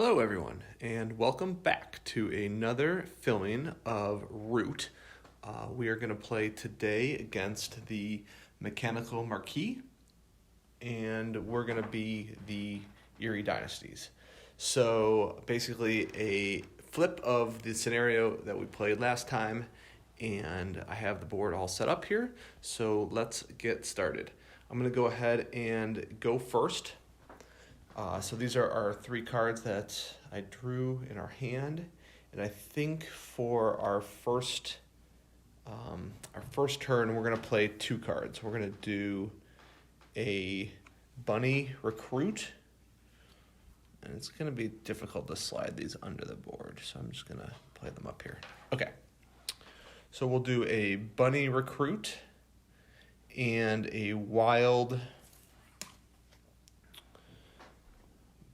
Hello everyone, and welcome back to another filming of Root. We are going to play today against the Mechanical Marquis, and we're going to be the Eyrie Dynasties. So basically a flip of the scenario that we played last time, and I have the board all set up here, so let's get started. I'm going to go ahead and go first. So these are our three cards that I drew in our hand, and I think for our first turn we're gonna play two cards. We're gonna do a Bunny Recruit, and it's gonna be difficult to slide these under the board, so I'm just gonna play them up here. Okay, so we'll do a Bunny Recruit and a Wild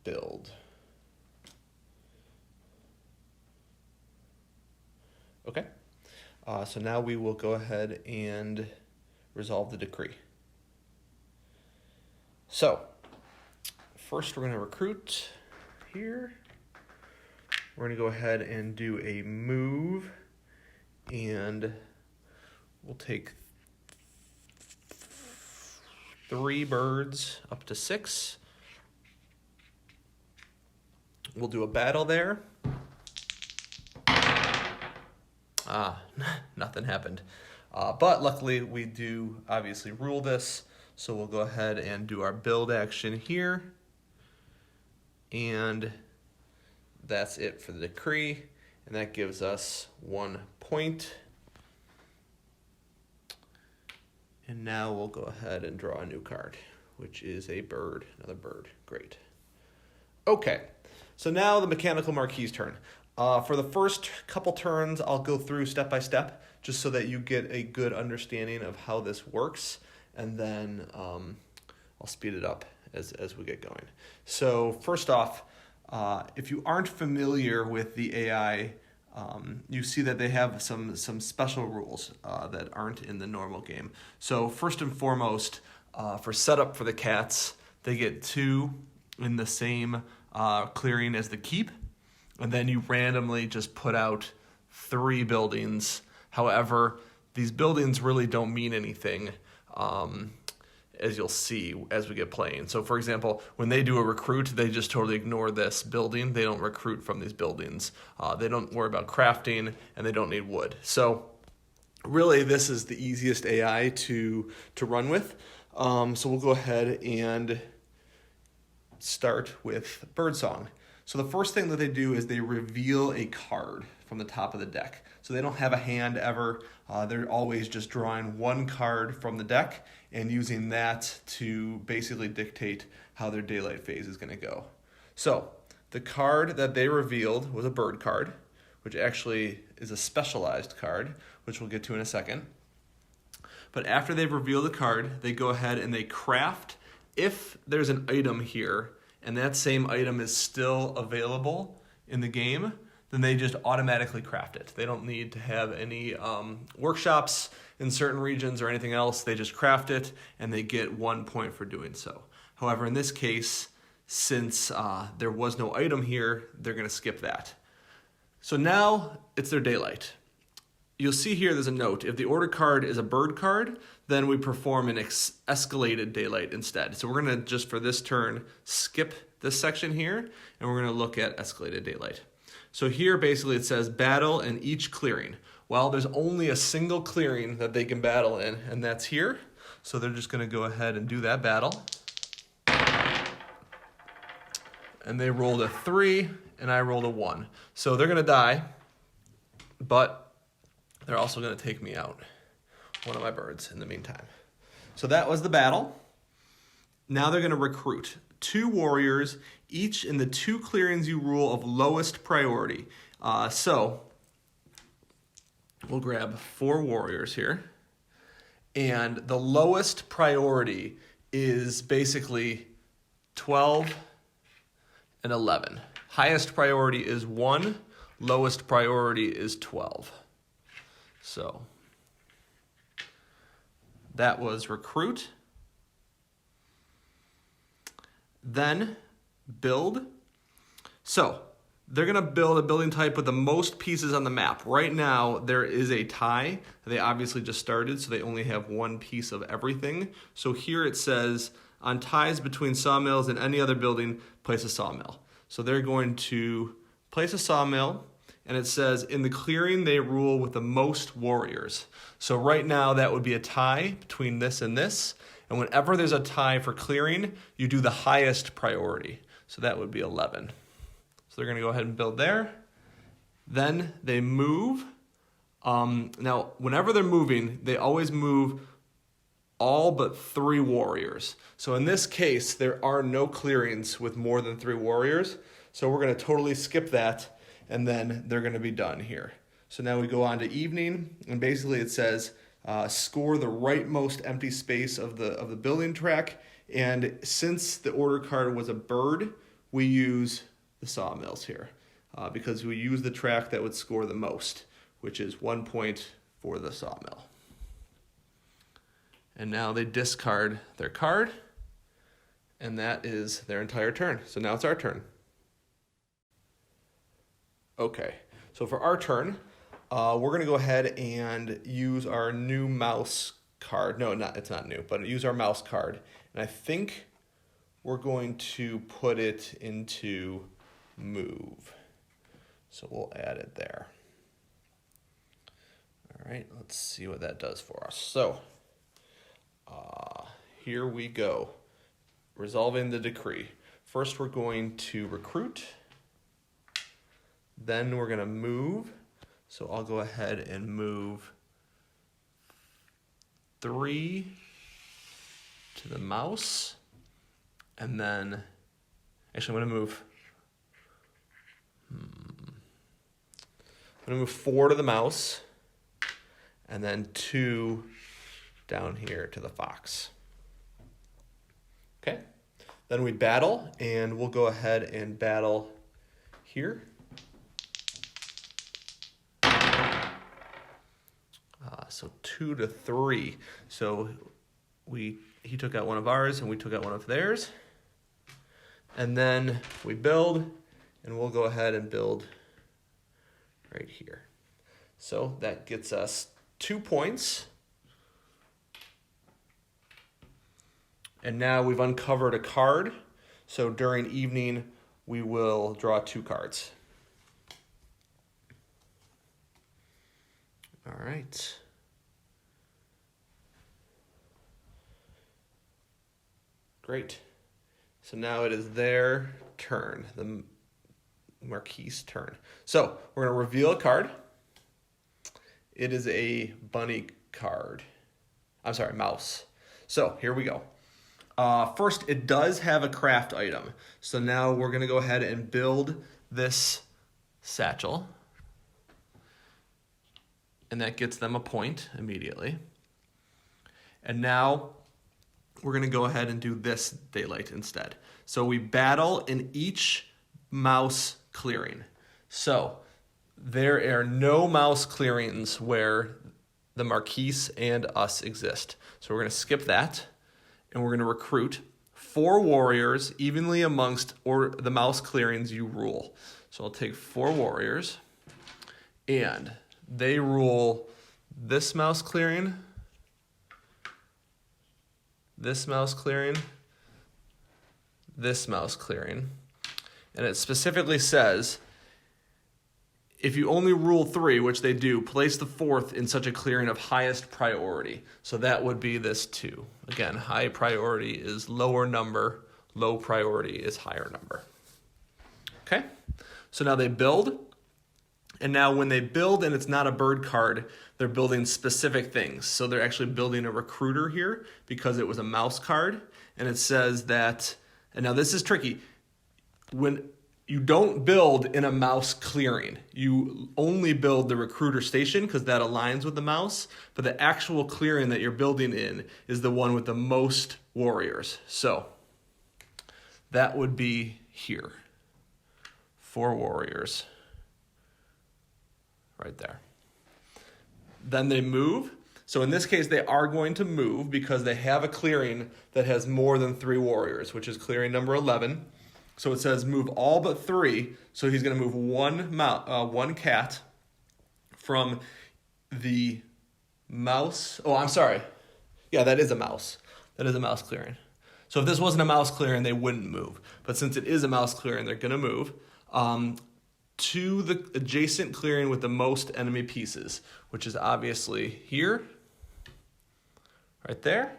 Build. Okay, so now we will go ahead and resolve the decree. So first we're going to recruit here. We're going to go ahead and do a move, and we'll take 3 birds up to 6. We'll do a battle there. Nothing happened. But luckily we do obviously rule this, so we'll go ahead and do our build action here. And that's it for the decree, and that gives us 1 point. And now we'll go ahead and draw a new card, which is a bird, another bird. Great. Okay. So now the Mechanical Marquis' turn. For the first couple turns, I'll go through step by step, just so that you get a good understanding of how this works, and then I'll speed it up as we get going. So first off, if you aren't familiar with the AI, you see that they have some special rules that aren't in the normal game. So first and foremost, for setup for the cats, they get 2 in the same clearing as the keep, and then you randomly just put out 3 buildings. However, these buildings really don't mean anything, as you'll see as we get playing. So for example, when they do a recruit, they just totally ignore this building. They don't recruit from these buildings. They don't worry about crafting, and they don't need wood. So really this is the easiest AI to run with. So we'll go ahead and start with Birdsong. So the first thing that they do is they reveal a card from the top of the deck. So they don't have a hand ever. They're always just drawing 1 card from the deck and using that to basically dictate how their daylight phase is going to go. So the card that they revealed was a bird card, which actually is a specialized card, which we'll get to in a second. But after they've revealed the card, they go ahead and they craft. If there's an item here and that same item is still available in the game, then they just automatically craft it. They don't need to have any workshops in certain regions or anything else. They just craft it, and they get 1 point for doing so. However, in this case, since there was no item here, they're going to skip that. So now it's their daylight. You'll see here there's a note. If the order card is a bird card, then we perform an escalated daylight instead. So we're going to, just for this turn, skip this section here, and we're going to look at escalated daylight. So here basically it says battle in each clearing. Well, there's only a single clearing that they can battle in, and that's here. So they're just going to go ahead and do that battle. And they rolled a 3, and I rolled a 1. So they're going to die, but they're also going to take me out, one of my birds, in the meantime. So that was the battle. Now they're going to recruit 2 warriors, each in the 2 clearings you rule of lowest priority. So we'll grab 4 warriors here. And the lowest priority is basically 12 and 11. Highest priority is 1. Lowest priority is 12. So that was recruit. Then build. So they're going to build a building type with the most pieces on the map. Right now, there is a tie. They obviously just started, so they only have one piece of everything. So here it says, on ties between sawmills and any other building, place a sawmill. So they're going to place a sawmill, and it says, in the clearing, they rule with the most warriors. So right now, that would be a tie between this and this. And whenever there's a tie for clearing, you do the highest priority. So that would be 11. So they're going to go ahead and build there. Then they move. Now, whenever they're moving, they always move all but 3 warriors. So in this case, there are no clearings with more than 3 warriors. So we're going to totally skip that, and then they're going to be done here. So now we go on to evening, and basically it says, score the rightmost empty space of the building track. And since the order card was a bird, we use the sawmills here because we use the track that would score the most, which is 1 point for the sawmill. And now they discard their card, and that is their entire turn. So now it's our turn. Okay, so for our turn, we're going to go ahead and use our new mouse card. No, it's not new, but use our mouse card. And I think we're going to put it into move. So we'll add it there. All right, let's see what that does for us. So here we go. Resolving the decree. First, we're going to recruit. Then we're going to move. So I'll go ahead and move 3 to the mouse. And then, actually I'm going to move 4 to the mouse. And then 2 down here to the fox. Okay. Then we battle, and we'll go ahead and battle here. So 2 to 3. So he took out one of ours, and we took out one of theirs. And then we build, and we'll go ahead and build right here. So that gets us 2 points. And now we've uncovered a card. So during evening, we will draw 2 cards. All right. Great. So now it is their turn, the Marquise turn. So we're going to reveal a card. It is a bunny card. I'm sorry, mouse. So here we go. First, it does have a craft item. So now we're going to go ahead and build this satchel. And that gets them a point immediately. And now we're going to go ahead and do this daylight instead. So we battle in each mouse clearing. So there are no mouse clearings where the Marquise and us exist. So we're going to skip that, and we're going to recruit 4 warriors evenly amongst the mouse clearings you rule. So I'll take 4 warriors, and they rule this mouse clearing, this mouse clearing, this mouse clearing. And it specifically says, if you only rule 3, which they do, place the 4th in such a clearing of highest priority. So that would be this 2. Again, high priority is lower number, low priority is higher number. Okay, so now they build. And now when they build and it's not a bird card, they're building specific things. So they're actually building a recruiter here because it was a mouse card. And it says that, and now this is tricky, when you don't build in a mouse clearing, you only build the recruiter station because that aligns with the mouse. But the actual clearing that you're building in is the one with the most warriors. So that would be here. 4 warriors. Right there. Then they move. So in this case, they are going to move because they have a clearing that has more than 3 warriors, which is clearing number 11. So it says move all but 3. So he's going to move one cat from the mouse. Oh, I'm sorry. Yeah, that is a mouse. That is a mouse clearing. So if this wasn't a mouse clearing, they wouldn't move. But since it is a mouse clearing, they're going to move to the adjacent clearing with the most enemy pieces, which is obviously here, right there.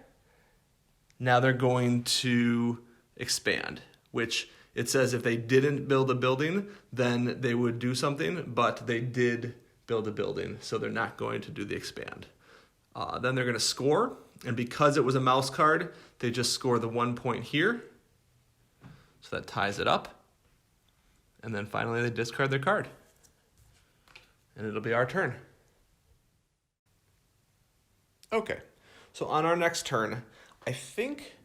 Now they're going to expand, which it says if they didn't build a building, then they would do something, but they did build a building, so they're not going to do the expand. Then they're going to score, and because it was a mouse card, they just score the 1 point here, so that ties it up. And then finally they discard their card, and it'll be our turn. Okay, so on our next turn, I think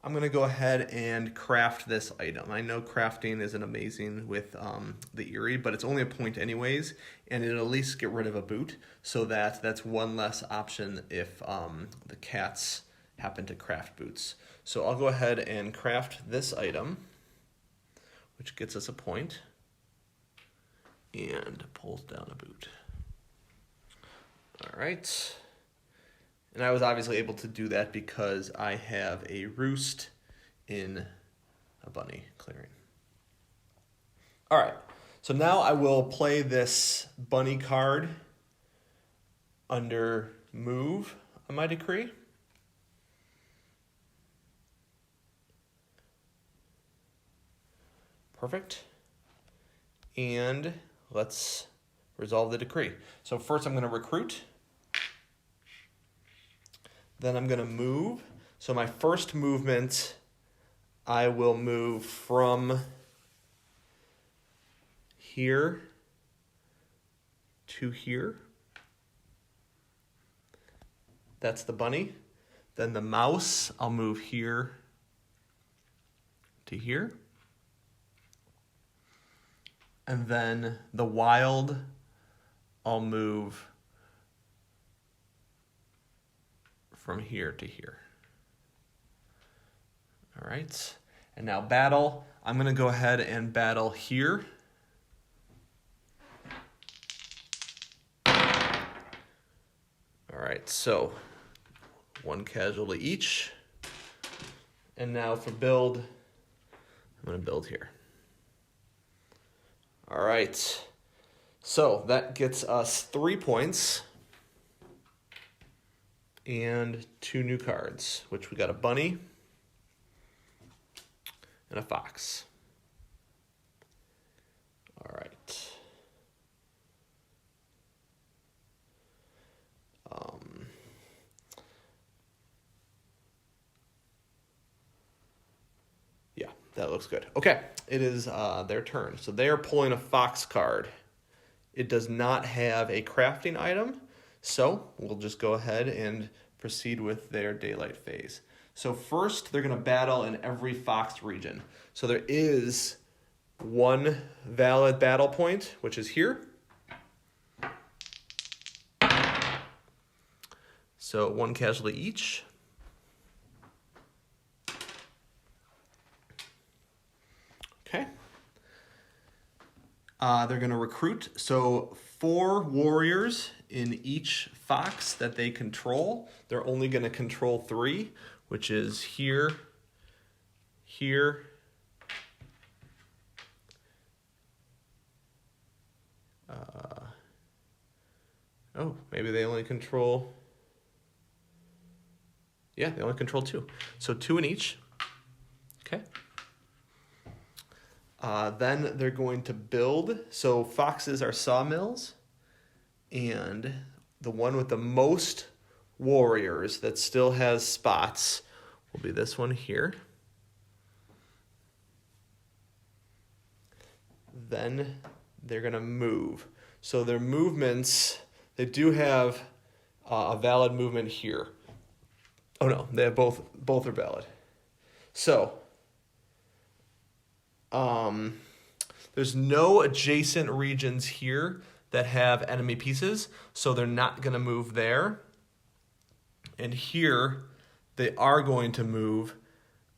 I'm going to go ahead and craft this item. I know crafting isn't amazing with the Eyrie, but it's only a point anyways, and it'll at least get rid of a boot, so that's one less option if the cats happen to craft boots. So I'll go ahead and craft this item, which gets us a point, and pulls down a boot. All right. And I was obviously able to do that because I have a roost in a bunny clearing. All right, so now I will play this bunny card under move on my decree. Perfect. And let's resolve the decree. So first I'm going to recruit. Then I'm going to move. So my first movement, I will move from here to here. That's the bunny. Then the mouse, I'll move here to here. And then the wild, I'll move from here to here. All right, and now battle. I'm gonna go ahead and battle here. All right, so 1 casualty each. And now for build, I'm gonna build here. All right, so that gets us 3 points and 2 new cards, which we got a bunny and a fox. All right. Yeah, that looks good. Okay, it is their turn. So they are pulling a fox card. It does not have a crafting item, so we'll just go ahead and proceed with their daylight phase. So first, they're going to battle in every fox region. So there is 1 valid battle point, which is here. So 1 casualty each. Okay. They're going to recruit. So 4 warriors in each fox that they control. They're only going to control 3, which is here, here, oh, maybe they only control, yeah, they only control 2. So 2 in each, okay. Then they're going to build. So foxes are sawmills, and the one with the most warriors that still has spots will be this one here. Then they're going to move. So their movements, they do have a valid movement here. Oh no, they have both are valid. So there's no adjacent regions here that have enemy pieces, so they're not going to move there. And here, they are going to move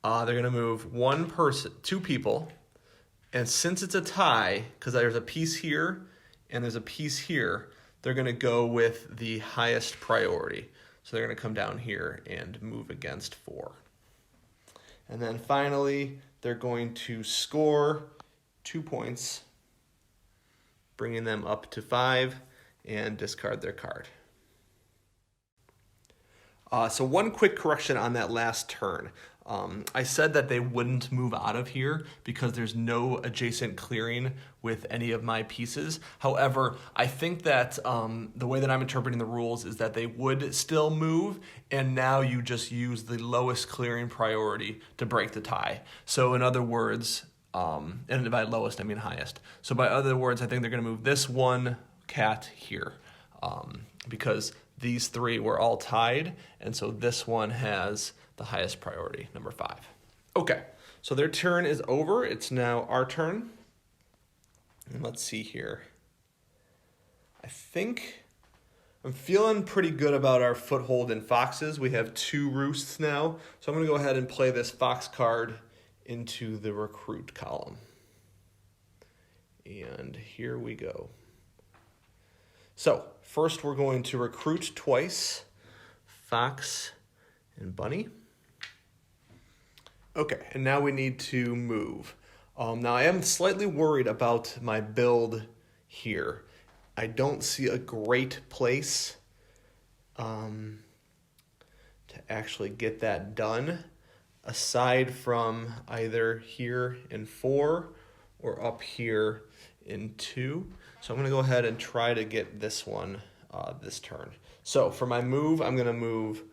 They're going to move one person, two people. And since it's a tie, because there's a piece here and there's a piece here, they're going to go with the highest priority. So they're going to come down here and move against 4. And then finally, they're going to score 2 points, bringing them up to 5, and discard their card. So one quick correction on that last turn. I said that they wouldn't move out of here because there's no adjacent clearing with any of my pieces. However, I think that the way that I'm interpreting the rules is that they would still move, and now you just use the lowest clearing priority to break the tie. So in other words, and by lowest I mean highest. So by other words, I think they're going to move this one cat here because these 3 were all tied, and so this one has the highest priority, number 5. Okay, so their turn is over. It's now our turn. And let's see here. I think I'm feeling pretty good about our foothold in foxes. We have 2 roosts now, so I'm going to go ahead and play this fox card into the recruit column. And here we go. So first we're going to recruit twice, fox and bunny. Okay, and now we need to move. Now I am slightly worried about my build here. I don't see a great place to actually get that done, aside from either here in 4 or up here in 2. So I'm going to go ahead and try to get this one this turn. So for my move, I'm going to move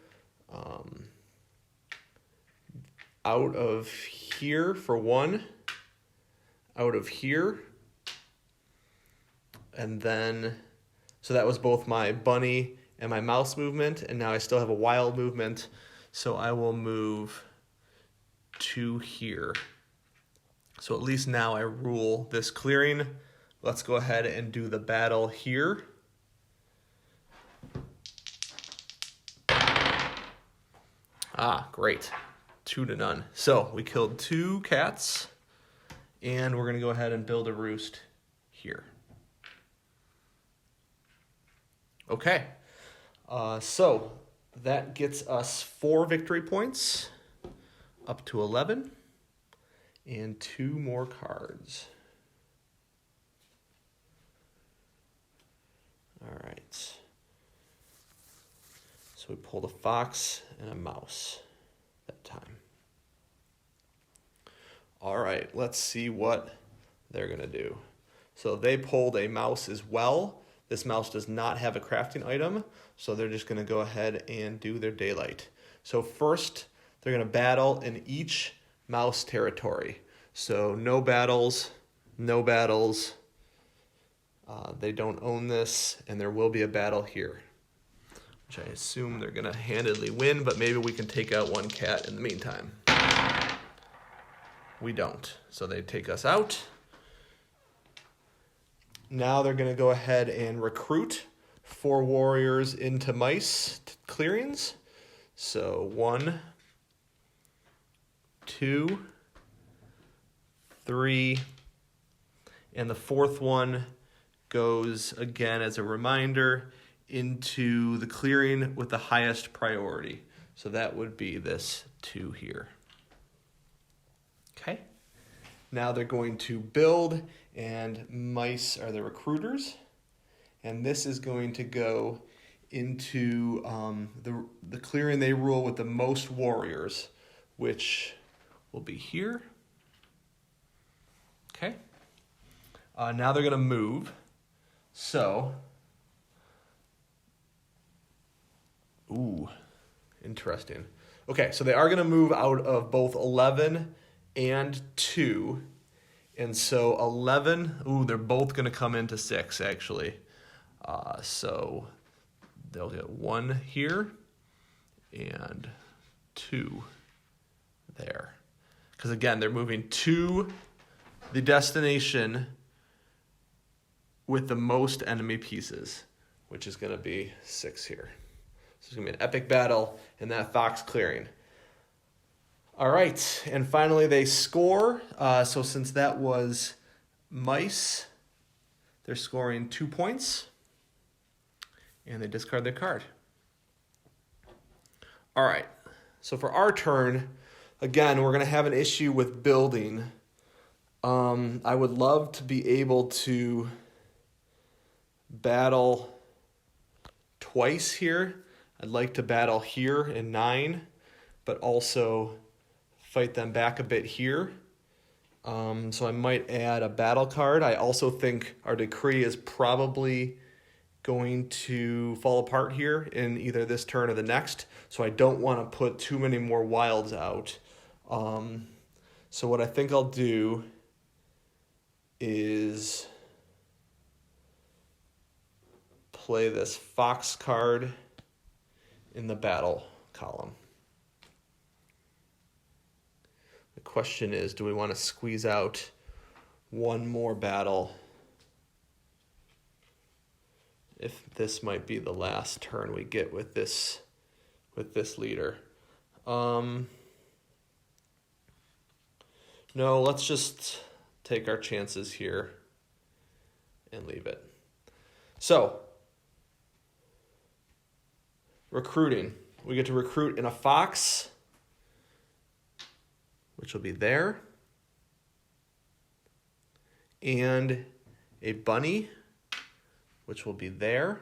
out of here for 1, out of here, and then, so that was both my bunny and my mouse movement, and now I still have a wild movement, so I will move 2 here. So at least now I rule this clearing. Let's go ahead and do the battle here. Great. 2-0. So we killed 2 cats, and we're going to go ahead and build a roost here. Okay. So that gets us 4 victory points, up to 11, and 2 more cards. All right. So we pulled a fox and a mouse that time. All right, let's see what they're going to do. So they pulled a mouse as well. This mouse does not have a crafting item, so they're just going to go ahead and do their daylight. So first, they're going to battle in each mouse territory. So no battles, no battles. They don't own this, and there will be a battle here, which I assume they're going to handedly win, but maybe we can take out 1 cat in the meantime. We don't, so they take us out. Now they're going to go ahead and recruit 4 warriors into mice clearings. So 1, 2, 3, and the 4th one goes, again as a reminder, into the clearing with the highest priority. So that would be this 2 here. Okay. Now they're going to build, and mice are the recruiters. And this is going to go into the clearing they rule with the most warriors, which will be here. Okay. Now they're going to move. So, interesting. Okay, so they are going to move out of both 11 and 2. And so 11, they're both going to come into 6, actually. So they'll get 1 here and 2 there. Because, again, they're moving to the destination with the most enemy pieces, which is going to be 6 here. So it's going to be an epic battle in that fox clearing. All right, and finally they score. So since that was mice, they're scoring 2 points, and they discard their card. All right, so for our turn, again, we're going to have an issue with building. I would love to be able to battle twice here. I'd like to battle here in 9, but also fight them back a bit here. So I might add a battle card. I also think our decree is probably going to fall apart here in either this turn or the next. So I don't want to put too many more wilds out. So what I think I'll do is play this fox card in the battle column. The question is, do we want to squeeze out one more battle if this might be the last turn we get with this leader? No, let's just take our chances here and leave it. So, recruiting. We get to recruit in a fox, which will be there, and a bunny, which will be there.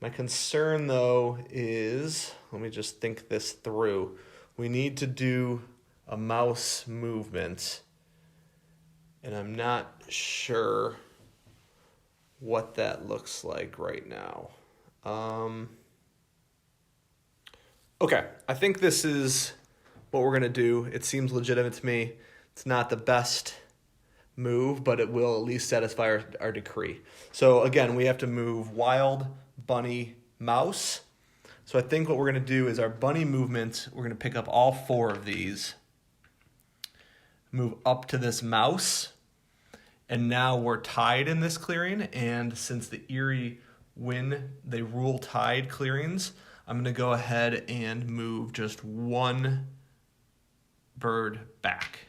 My concern, though, is, let me just think this through. We need to do a mouse movement, and I'm not sure what that looks like right now. Okay, I think this is what we're going to do. It seems legitimate to me. It's not the best move, but it will at least satisfy our decree. So again, we have to move wild, bunny, mouse. So I think what we're going to do is our bunny movement, we're going to pick up all 4 of these, move up to this mouse, and now we're tied in this clearing. And since the Eyrie win, they rule tied clearings, I'm going to go ahead and move just 1 bird back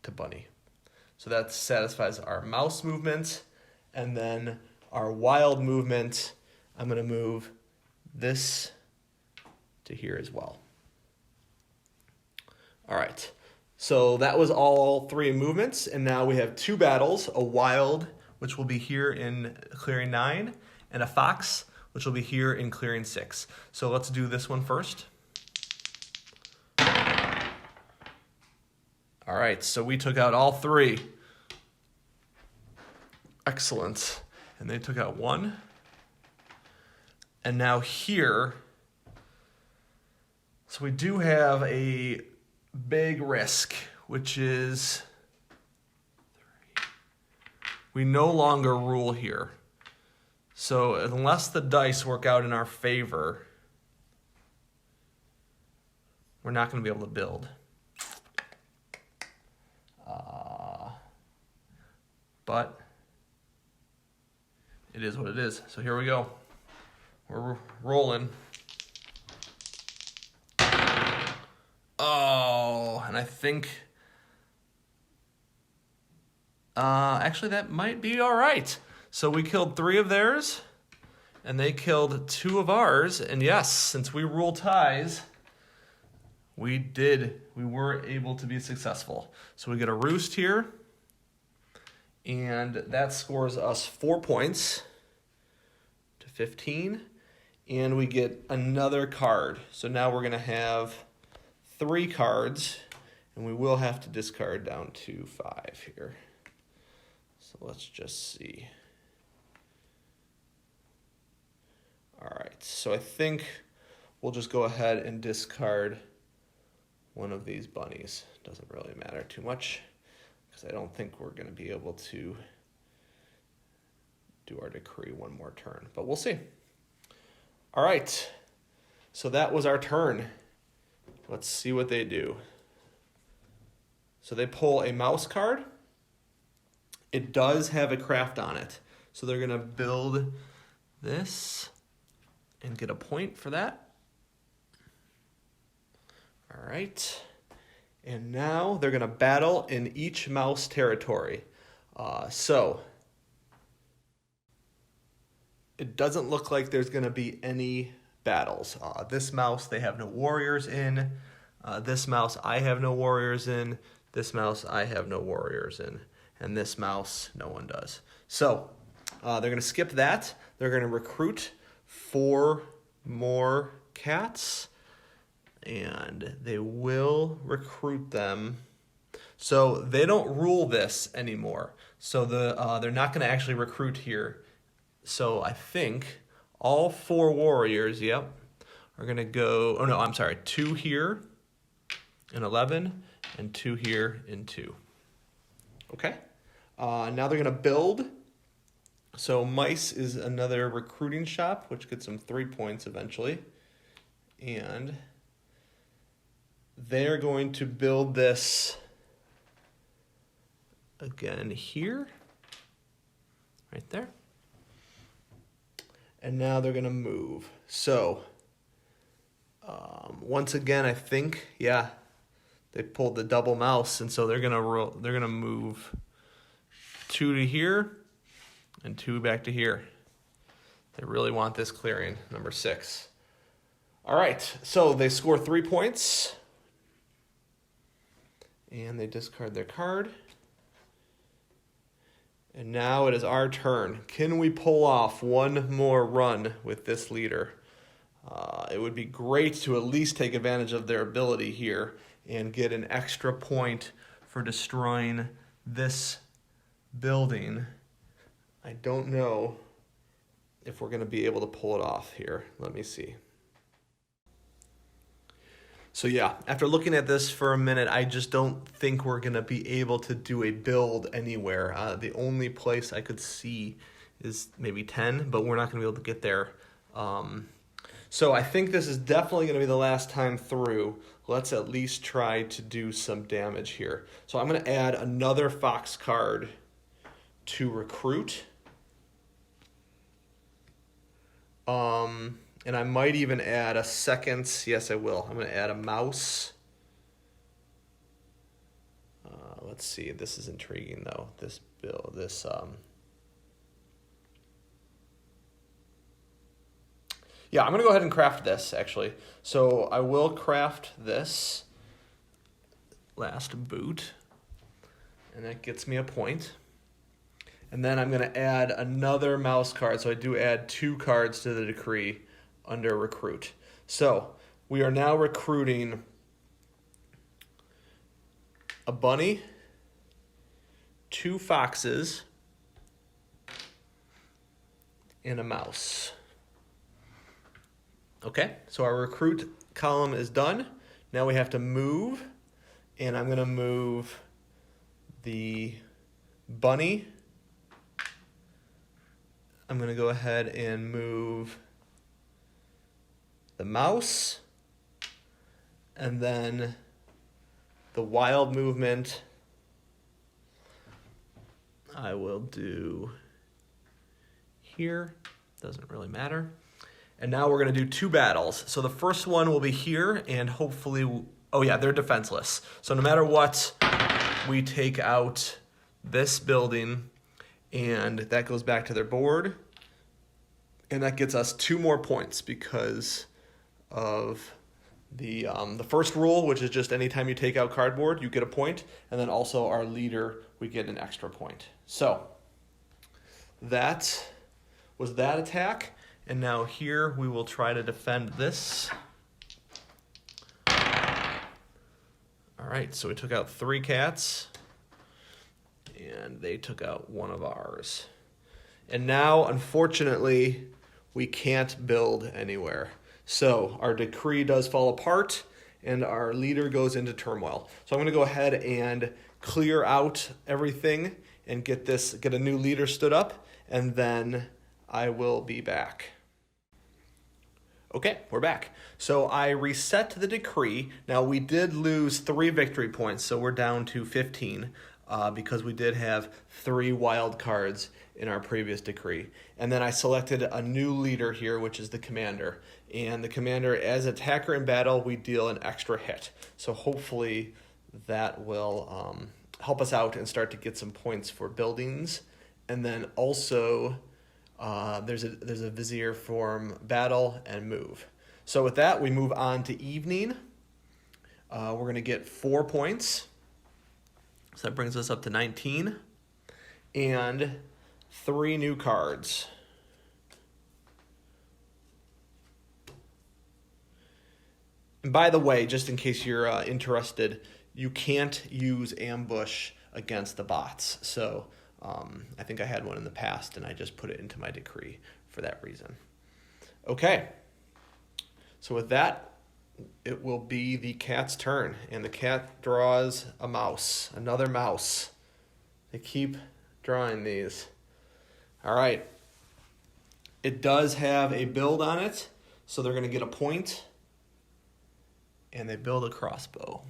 to bunny. So that satisfies our mouse movement. And then our wild movement, I'm going to move this to here as well. All right. So that was all 3 movements. And now we have 2 battles, a wild, which will be here in clearing 9, and a fox, which will be here in clearing 6. So let's do this one first. All right, so we took out all 3. Excellent. And they took out 1. And now here, so we do have a big risk, which is we no longer rule here. So unless the dice work out in our favor, we're not going to be able to build. But it is what it is. So here we go. We're rolling. Oh, and I think actually that might be all right. So we killed 3 of theirs, and they killed 2 of ours. And yes, since we rule ties, we were able to be successful. So we get a roost here, and that scores us 4 points to 15, and we get another card. So now we're going to have 3 cards, and we will have to discard down to 5 here. So let's just see. All right, so I think we'll just go ahead and discard one of these bunnies. Doesn't really matter too much, because I don't think we're going to be able to do our decree one more turn, but we'll see. All right, so that was our turn. Let's see what they do. So they pull a mouse card. It does have a craft on it, so they're going to build this and get a point for that. All right. And now they're going to battle in each mouse territory. So it doesn't look like there's going to be any battles. This mouse, they have no warriors in. This mouse, I have no warriors in. This mouse, I have no warriors in. And this mouse, no one does. So they're going to skip that. They're going to recruit 4 more cats. And they will recruit them. So they don't rule this anymore. So they're not going to actually recruit here. So I think all 4 warriors, yep, are going to go, 2 here in 11 and 2 here in 2. Okay. Now they're going to build. So mice is another recruiting shop, which gets them 3 points eventually. And they're going to build this again here, right there. And now they're going to move. So once again, I think, yeah, they pulled the double mouse, and so they're going to move 2 to here and 2 back to here. They really want this clearing, number 6. All right, so they score 3 points. And they discard their card. And now it is our turn. Can we pull off one more run with this leader? It would be great to at least take advantage of their ability here and get an extra point for destroying this building. I don't know if we're going to be able to pull it off here. Let me see. So yeah, after looking at this for a minute, I just don't think we're going to be able to do a build anywhere. The only place I could see is maybe 10, but we're not going to be able to get there. So I think this is definitely going to be the last time through. Let's at least try to do some damage here. So I'm going to add another fox card to recruit. And I might even add a second. Yes, I will. I'm going to add a mouse. Let's see. This is intriguing, though. This build, Yeah, I'm going to go ahead and craft this, actually. So I will craft this last boot. And that gets me a point. And then I'm going to add another mouse card. So I do add 2 cards to the decree under recruit. So we are now recruiting a bunny, 2 foxes, and a mouse. Okay, so our recruit column is done. Now we have to move, and I'm going to move the bunny. I'm going to go ahead and move the mouse, and then the wild movement I will do here. Doesn't really matter. And now we're going to do 2 battles. So the first one will be here, and hopefully, oh yeah, they're defenseless. So no matter what, we take out this building, and that goes back to their board. And that gets us 2 more points because of the first rule, which is just anytime you take out cardboard, you get a point. And then also our leader, we get an extra point. So that was that attack. And now here we will try to defend this. All right, so we took out 3 cats, and they took out 1 of ours. And now, unfortunately, we can't build anywhere. So our decree does fall apart, and our leader goes into turmoil. So I'm going to go ahead and clear out everything and get a new leader stood up, and then I will be back. Okay, we're back. So I reset the decree. Now we did lose 3 victory points, so we're down to 15. because we did have 3 wild cards in our previous decree. And then I selected a new leader here, which is the commander. And the commander, as attacker in battle, we deal an extra hit. So hopefully that will help us out and start to get some points for buildings. And then also there's a vizier form battle and move. So with that, we move on to evening. We're going to get 4 points. So that brings us up to 19. And 3 new cards. And by the way, just in case you're interested, you can't use ambush against the bots. So I think I had one in the past, and I just put it into my decree for that reason. Okay. So with that, it will be the cat's turn, and the cat draws a mouse, another mouse. They keep drawing these. All right. It does have a build on it, so they're going to get a point, and they build a crossbow.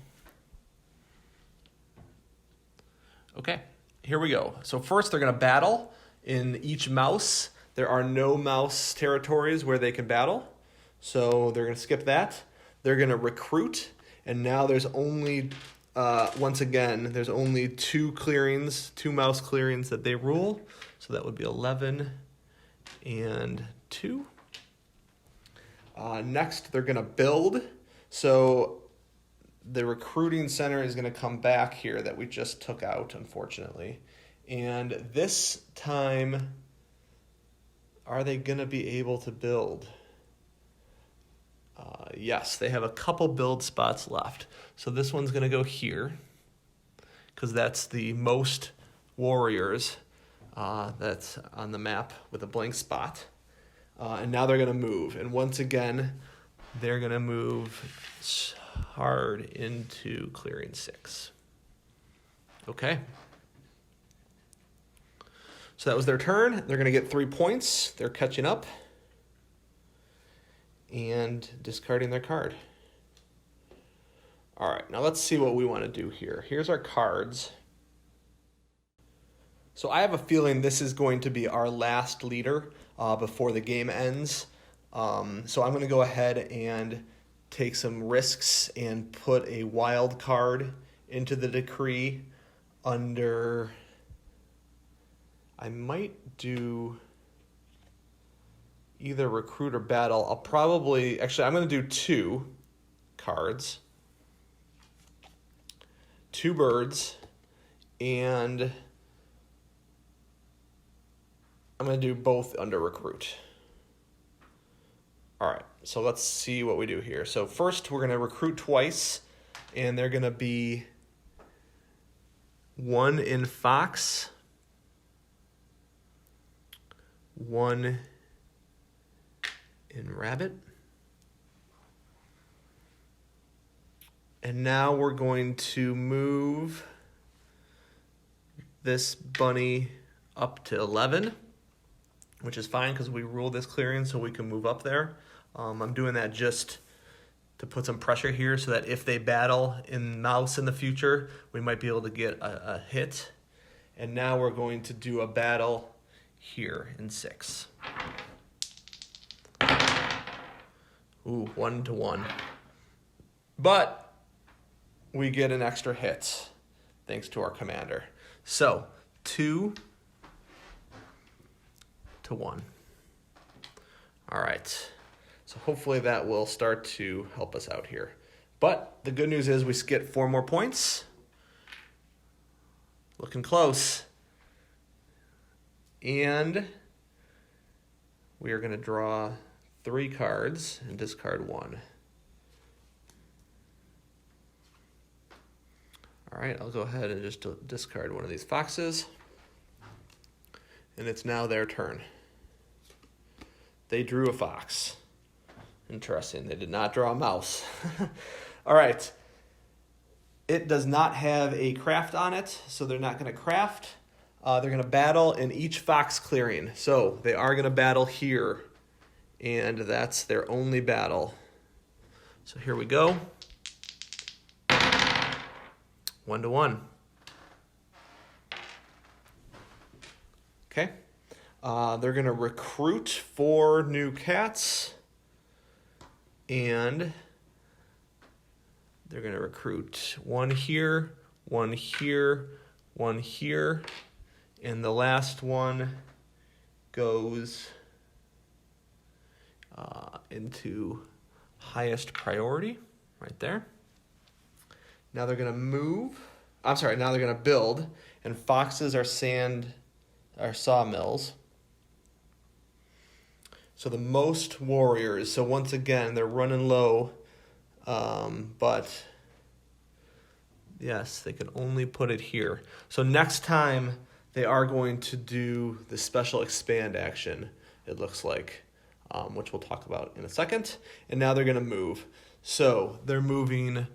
Okay, here we go. So first they're going to battle in each mouse. There are no mouse territories where they can battle, so they're going to skip that. They're going to recruit, and now there's only, once again, there's only 2 clearings, 2 mouse clearings that they rule. So that would be 11 and 2. Next, they're going to build. So the recruiting center is going to come back here that we just took out, unfortunately. And this time, are they going to be able to build? Yes, they have a couple build spots left. So this one's going to go here because that's the most warriors that's on the map with a blank spot. And now they're going to move. And once again, they're going to move hard into clearing 6. Okay. So that was their turn. They're going to get 3 points. They're catching up and discarding their card. All right, now let's see what we want to do here. Here's our cards. So I have a feeling this is going to be our last leader before the game ends. So I'm going to go ahead and take some risks and put a wild card into the decree under... I might do either recruit or battle. I'll probably... Actually, I'm going to do 2 cards. 2 birds. And I'm going to do both under recruit. All right, so let's see what we do here. So first, we're going to recruit twice, and they're going to be 1 in fox, 1 in rabbit. And now we're going to move this bunny up to 11, which is fine because we ruled this clearing so we can move up there. I'm doing that just to put some pressure here so that if they battle in mouse in the future, we might be able to get a hit. And now we're going to do a battle here in 6. Ooh, 1 to 1. But we get an extra hit thanks to our commander. So 2 to 1. All right. So hopefully that will start to help us out here. But the good news is we get 4 more points. Looking close. And we are going to draw 3 cards and discard 1. All right, I'll go ahead and just discard one of these foxes. And it's now their turn. They drew a fox. Interesting. They did not draw a mouse. All right. It does not have a craft on it, so they're not going to craft. They're going to battle in each fox clearing. So they are going to battle here, and that's their only battle. So here we go. 1 to 1. Okay. They're going to recruit 4 new cats. And they're going to recruit 1 here, 1 here, 1 here. And the last one goes into highest priority right there. Now they're going to move. Now they're going to build. And foxes are sawmills. So the most warriors. So once again, they're running low. But yes, they can only put it here. So next time they are going to do the special expand action, it looks like, which we'll talk about in a second. And now they're going to move. So they're moving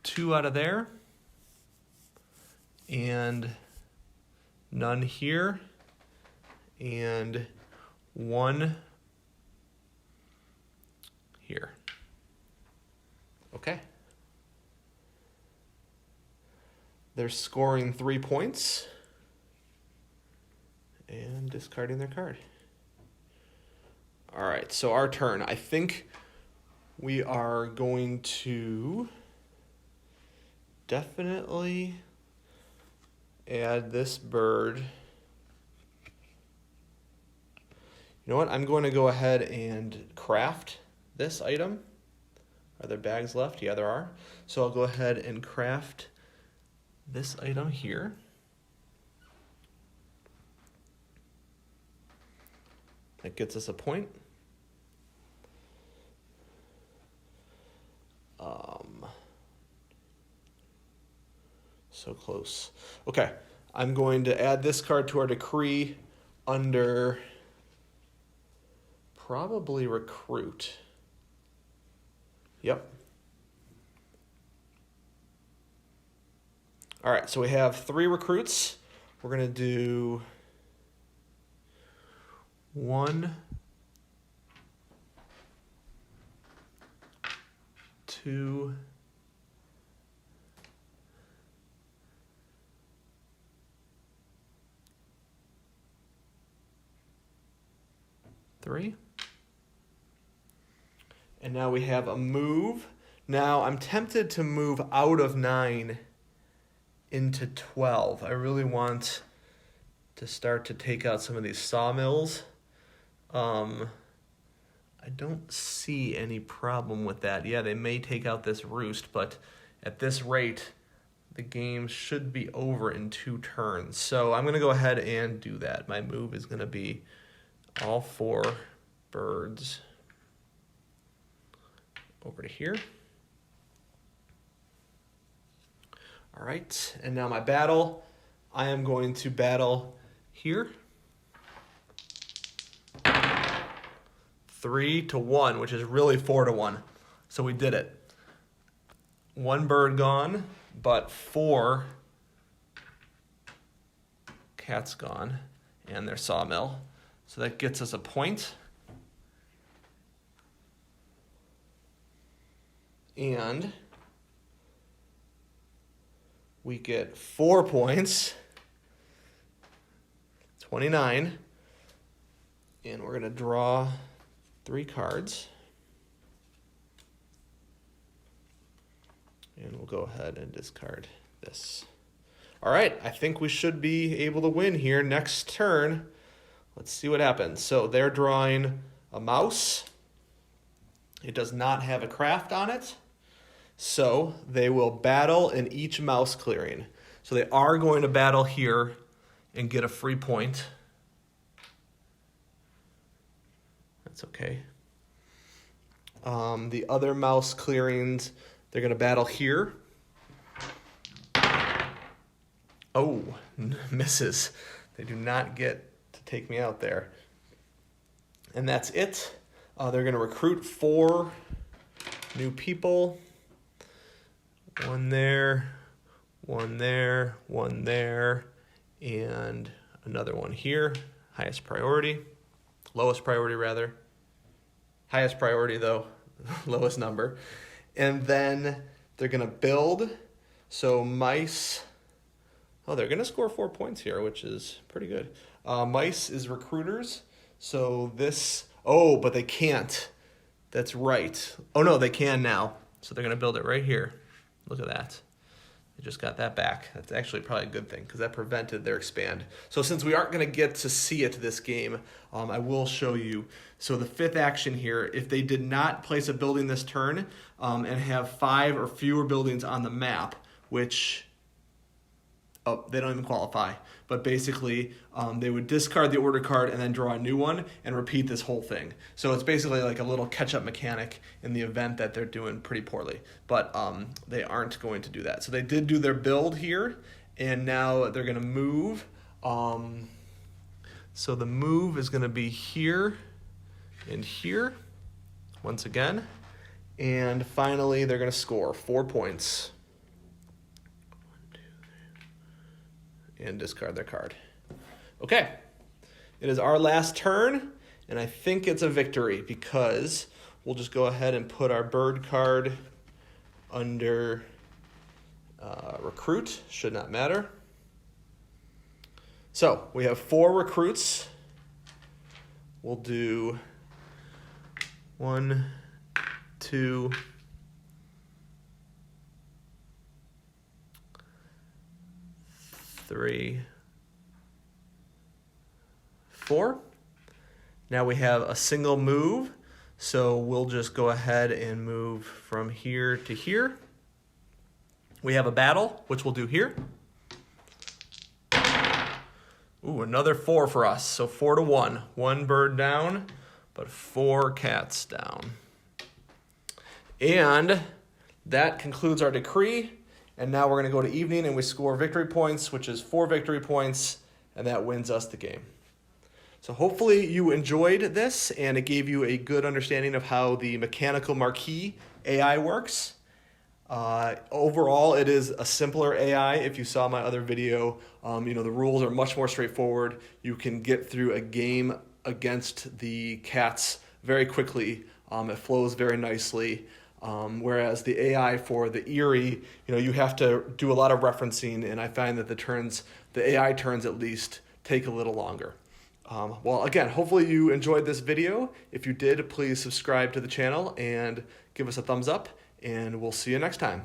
2 out of there and none here and 1 here. Okay. They're scoring 3 points and discarding their card. All right, so our turn. I think we are going to definitely add this bird. You know what? I'm going to go ahead and craft this item. Are there bags left? Yeah, there are. So I'll go ahead and craft this item here. That gets us a point. So close. Okay, I'm going to add this card to our decree under probably recruit. Yep. All right, so we have 3 recruits. We're going to do 1, 2, 3. And now we have a move. Now I'm tempted to move out of 9 into 12. I really want to start to take out some of these sawmills. I don't see any problem with that. Yeah, they may take out this roost, but at this rate, the game should be over in 2 turns. So I'm going to go ahead and do that. My move is going to be all 4 birds over to here. All right, and now my battle. I am going to battle here. 3-1, which is really 4-1. So we did it. 1 bird gone, but 4 cats gone, and their sawmill. So that gets us a point. And we get 4 points, 29, and we're going to draw 3 cards. And we'll go ahead and discard this. All right, I think we should be able to win here next turn. Let's see what happens. So they're drawing a mouse. It does not have a craft on it. So they will battle in each mouse clearing. So they are going to battle here and get a free point. That's okay. The other mouse clearings, they're going to battle here. Oh, misses. They do not get to take me out there. And that's it. They're going to recruit 4 new people. 1 there, 1 there, 1 there, and another one here. Highest priority. Lowest priority, rather. Highest priority, though. Lowest number. And then they're going to build. So mice. Oh, they're going to score 4 points here, which is pretty good. Mice is recruiters. So this... Oh, but they can't. That's right. Oh, no, they can now. So they're going to build it right here. Look at that. They just got that back. That's actually probably a good thing because that prevented their expand. So since we aren't going to get to see it this game, I will show you. So the fifth action here, if they did not place a building this turn and have 5 or fewer buildings on the map, which... Oh, they don't even qualify. But basically, they would discard the order card and then draw a new one and repeat this whole thing. So it's basically like a little catch-up mechanic in the event that they're doing pretty poorly. But they aren't going to do that. So they did do their build here, and now they're going to move. So the move is going to be here and here, once again. And finally, they're going to score 4 points. And discard their card. Okay, it is our last turn, and I think it's a victory because we'll just go ahead and put our bird card under recruit, should not matter. So we have 4 recruits. We'll do 1, 2, 3, 4. Now we have a single move, so we'll just go ahead and move from here to here. We have a battle, which we'll do here. Ooh, another 4 for us, so 4 to 1. 1 bird down, but 4 cats down. And that concludes our decree. And now we're going to go to evening and we score victory points, which is 4 victory points, and that wins us the game. So hopefully you enjoyed this and it gave you a good understanding of how the mechanical marquee AI works. Overall, it is a simpler AI. If you saw my other video, the rules are much more straightforward. You can get through a game against the cats very quickly. It flows very nicely. Whereas the AI for the Eyrie, you have to do a lot of referencing, and I find that the AI turns at least, take a little longer. Well, again, hopefully you enjoyed this video. If you did, please subscribe to the channel and give us a thumbs up, and we'll see you next time.